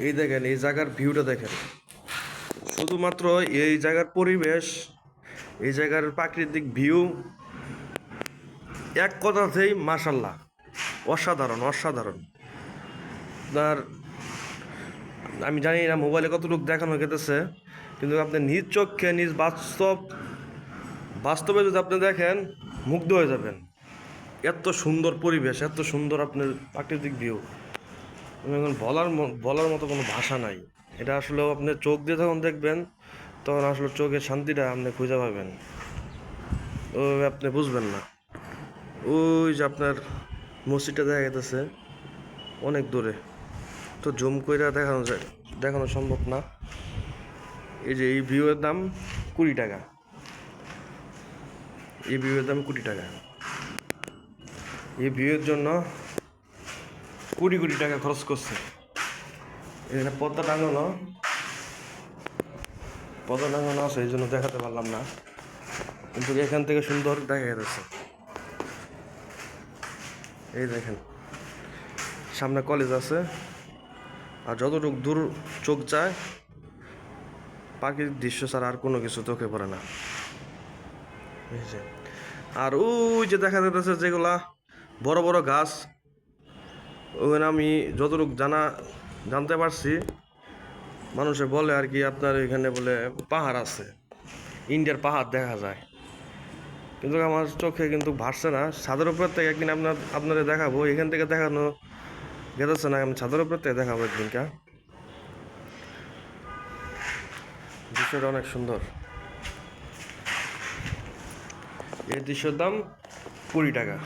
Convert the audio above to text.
এই দেখেন, এই জায়গার ভিউটা দেখেন। শুধুমাত্র এই জায়গার পরিবেশ, এই জায়গার প্রাকৃতিক ভিউ এক কথাতেই মাশাল্লাহ, অসাধারণ অসাধারণ। আপনার, আমি জানি না মোবাইলে কতটুকু দেখানো গেতেছে, কিন্তু আপনি নিজ চোখে নিজ বাস্তবে যদি আপনি দেখেন মুগ্ধ হয়ে যাবেন। এত সুন্দর পরিবেশ, এত সুন্দর আপনার প্রাকৃতিক ভিউ, এখন বলার মতো কোনো ভাষা নাই। এটা আসলে আপনি চোখ দিয়ে যখন দেখবেন তখন আসলে চোখের শান্তিটা আপনি খুঁজে পাবেন, ও আপনি বুঝবেন না। ওই যে আপনার মসজিদটা দেখা যেতেছে অনেক দূরে, তো জুম করে দেখানো সম্ভব না। এই যে এই ভিউয়ের দাম 20 টাকা, এই ভিউয়ের দাম 20 টাকা। এই ভিউয়ের জন্য কোটি কোটি টাকা খরচ করছে। এখানে পর্দা টাঙানো আছে, এই জন্য দেখাতে পারলাম না, কিন্তু এখান থেকে সুন্দর দেখা যাচ্ছে। এই দেখেন, সামনে কলেজ আছে, আর যতটুকু দূর চোখ যায় প্রাকৃতিক দৃশ্য ছাড়া আর কোনো কিছু চোখে পড়ে না। এই যে, আর ওই যে দেখা যাচ্ছে যেগুলা বড় বড় গাছ, ওখানে আমি যতটুকু জানতে পারছি, মানুষে বলে আর কি, আপনার এখানে বলে পাহাড় আছে, ইন্ডিয়ার পাহাড় দেখা যায়, কিন্তু আমার চোখে কিন্তু ভাসছে না। ছাদের উপর থেকে একদিন আপনাদের দেখাবো, এখান থেকে দেখানো গেছে না, আমি ছাদের উপর থেকে দেখাবো একদিনকা। দৃশ্যটা অনেক সুন্দর। এই দৃশ্যের দাম 20 টাকা।